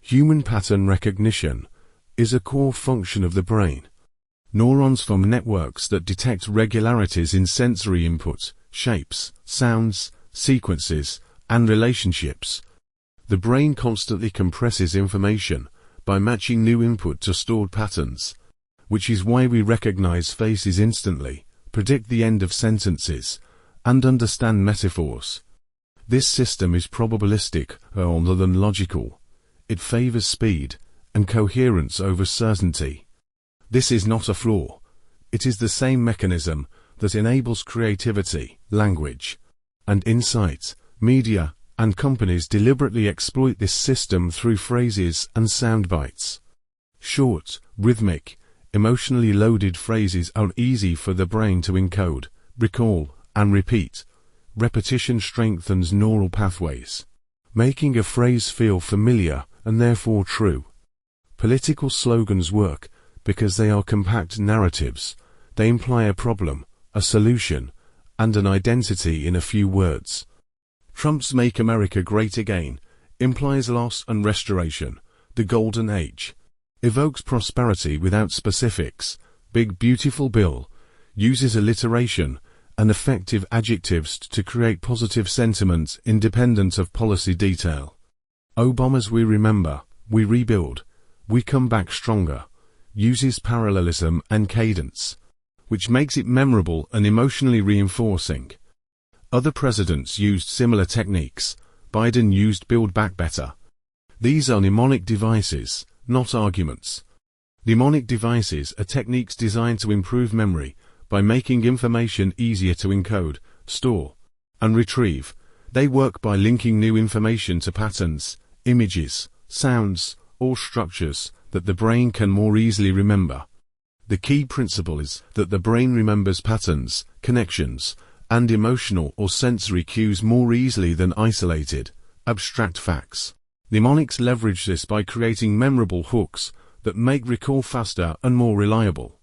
Human pattern recognition is a core function of the brain. Neurons form networks that detect regularities in sensory input, shapes, sounds, sequences, and relationships. The brain constantly compresses information by matching new input to stored patterns, which is why we recognize faces instantly, predict the end of sentences, and understand metaphors. This system is probabilistic rather than logical. It favors speed and coherence over certainty. This is not a flaw. It is the same mechanism that enables creativity, language, and insight. Media and companies deliberately exploit this system through phrases and sound bites. Short, rhythmic, emotionally loaded phrases are easy for the brain to encode, recall, and repeat. Repetition strengthens neural pathways, making a phrase feel familiar and therefore true. Political slogans work because they are compact narratives. They imply a problem, a solution, and an identity in a few words. Trump's "Make America Great Again" implies loss and restoration. The Golden Age evokes prosperity without specifics. Big Beautiful Bill uses alliteration and effective adjectives to create positive sentiment independent of policy detail. Obama's "We Remember, We Rebuild, We Come Back Stronger" uses parallelism and cadence, which makes it memorable and emotionally reinforcing. Other presidents used similar techniques. Biden used "Build Back Better." These are mnemonic devices, not arguments. Mnemonic devices are techniques designed to improve memory by making information easier to encode, store, and retrieve. They work by linking new information to patterns, images, sounds, or structures that the brain can more easily remember. The key principle is that the brain remembers patterns, connections, and emotional or sensory cues more easily than isolated, abstract facts. Mnemonics leverage this by creating memorable hooks that make recall faster and more reliable.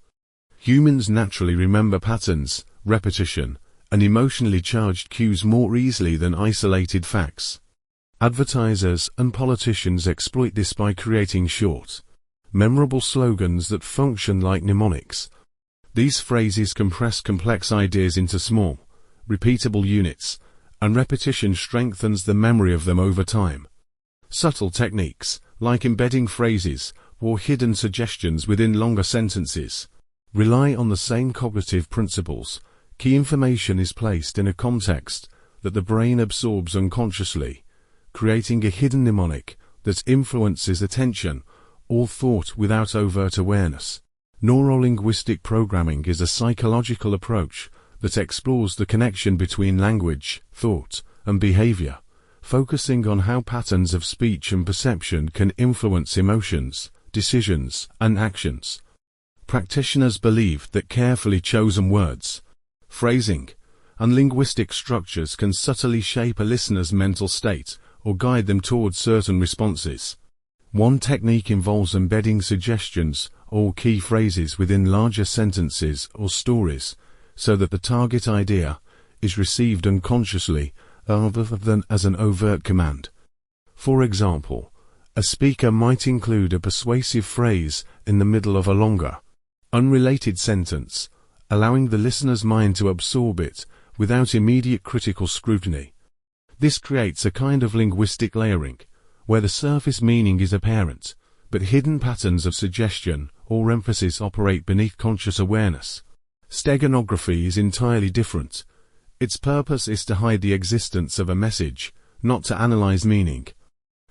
Humans naturally remember patterns, repetition, and emotionally charged cues more easily than isolated facts. Advertisers and politicians exploit this by creating short, memorable slogans that function like mnemonics. These phrases compress complex ideas into small, repeatable units, and repetition strengthens the memory of them over time. Subtle techniques, like embedding phrases or hidden suggestions within longer sentences, rely on the same cognitive principles. Key information is placed in a context that the brain absorbs unconsciously, creating a hidden mnemonic that influences attention or thought without overt awareness. Neurolinguistic programming is a psychological approach that explores the connection between language, thought, and behavior, focusing on how patterns of speech and perception can influence emotions, decisions, and actions. Practitioners believe that carefully chosen words, phrasing, and linguistic structures can subtly shape a listener's mental state or guide them towards certain responses. One technique involves embedding suggestions or key phrases within larger sentences or stories, so that the target idea is received unconsciously rather than as an overt command. For example, a speaker might include a persuasive phrase in the middle of a longer, unrelated sentence, allowing the listener's mind to absorb it without immediate critical scrutiny. This creates a kind of linguistic layering, where the surface meaning is apparent, but hidden patterns of suggestion or emphasis operate beneath conscious awareness. Steganography is entirely different. Its purpose is to hide the existence of a message, not to analyze meaning.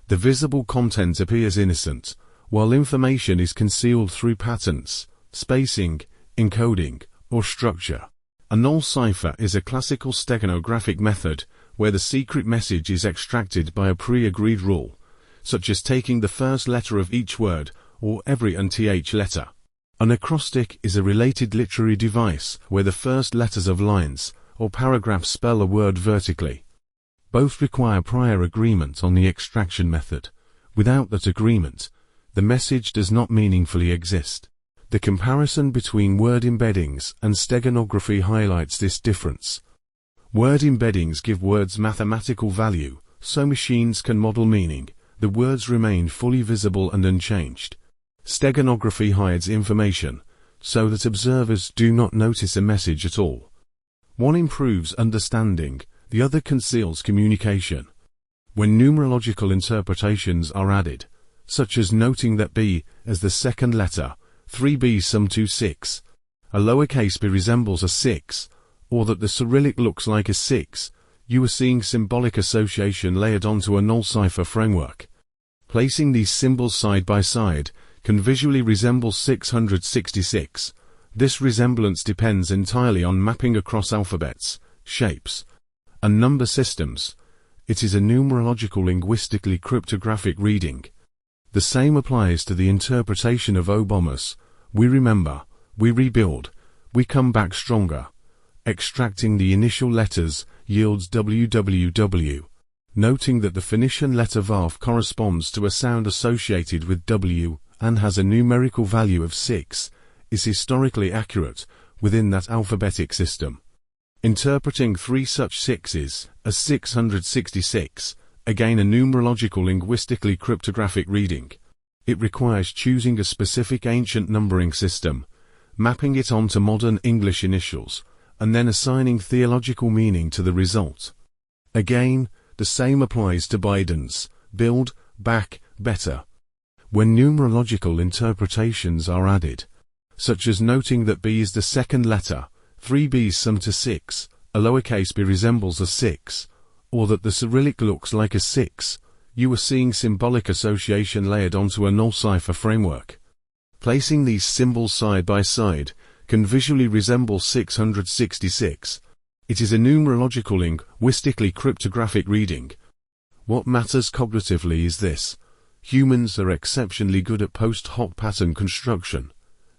The visible content appears innocent, while information is concealed through patterns, spacing, encoding, or structure. A null cipher is a classical steganographic method where the secret message is extracted by a pre-agreed rule, such as taking the first letter of each word or every nth letter. An acrostic is a related literary device where the first letters of lines or paragraphs spell a word vertically. Both require prior agreement on the extraction method. Without that agreement, the message does not meaningfully exist. The comparison between word embeddings and steganography highlights this difference. Word embeddings give words mathematical value, so machines can model meaning. The the words remain fully visible and unchanged. Steganography hides information, so that observers do not notice a message at all. One improves understanding, the other conceals communication. When numerological interpretations are added, such as noting that B as the second letter, 3b sum to 6, a lowercase b resembles a 6, or that the Cyrillic looks like a 6, you are seeing symbolic association layered onto a null cipher framework. Placing these symbols side by side can visually resemble 666. This resemblance depends entirely on mapping across alphabets, shapes, and number systems. It is a numerological linguistically cryptographic reading. The same applies to the interpretation of 𝗏𝗏𝗻𝗆. We remember, we rebuild, we come back stronger. Extracting the initial letters yields 𝗏𝗏𝗶𝗶𝗏𝗏. Noting that the Phoenician letter 𝗏 corresponds to a sound associated with W and has a numerical value of 6, is historically accurate within that alphabetic system. Interpreting 3 such 6s as 666, again a numerological linguistically cryptographic reading. It requires choosing a specific ancient numbering system, mapping it onto modern English initials, and then assigning theological meaning to the result. Again, the same applies to Biden's build, back, better. When numerological interpretations are added, such as noting that B is the second letter, 3b sum to 6, a lowercase b resembles a 6, or that the Cyrillic looks like a 6, you are seeing symbolic association layered onto a null cipher framework. Placing these symbols side by side can visually resemble 666. It is a numerological linguistically cryptographic reading. What matters cognitively is this: humans are exceptionally good at post hoc pattern construction,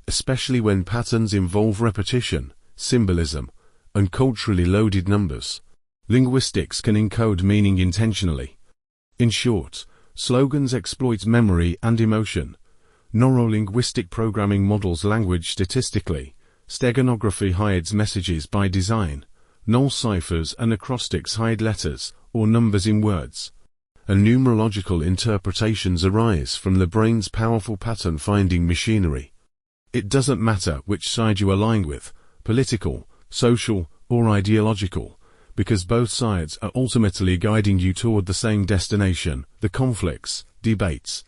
especially when patterns involve repetition, symbolism, and culturally loaded numbers. Linguistics can encode meaning intentionally. In short, slogans exploit memory and emotion. Neurolinguistic programming models language statistically. Steganography hides messages by design. Null ciphers and acrostics hide letters or numbers in words. And numerological interpretations arise from the brain's powerful pattern-finding machinery. It doesn't matter which side you align with, political, social, or ideological, because both sides are ultimately guiding you toward the same destination. The conflicts, debates,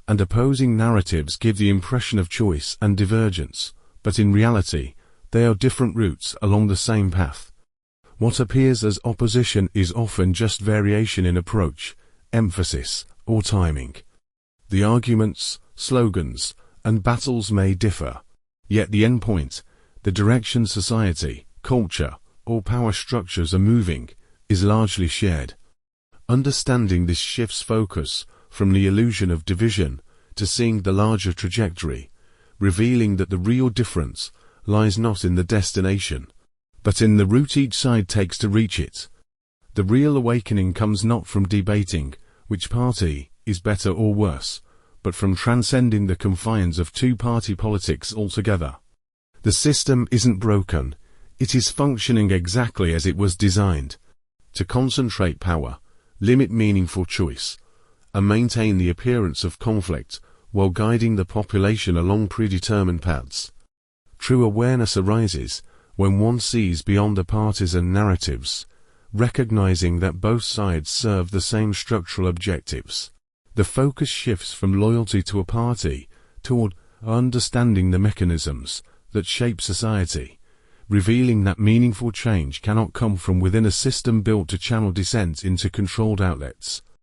and opposing narratives give the impression of choice and divergence, but in reality, they are different routes along the same path. What appears as opposition is often just variation in approach, emphasis, or timing. The arguments, slogans, and battles may differ, yet the endpoint, the direction society, culture, or power structures are moving, is largely shared. Understanding this shifts focus from the illusion of division to seeing the larger trajectory, revealing that the real difference lies not in the destination, but in the route each side takes to reach it. The real awakening comes not from debating which party is better or worse, but from transcending the confines of two-party politics altogether. The system isn't broken, it is functioning exactly as it was designed: to concentrate power, limit meaningful choice, and maintain the appearance of conflict while guiding the population along predetermined paths. True awareness arises when one sees beyond the partisan narratives, recognizing that both sides serve the same structural objectives. The focus shifts from loyalty to a party toward understanding the mechanisms that shape society, revealing that meaningful change cannot come from within a system built to channel dissent into controlled outlets.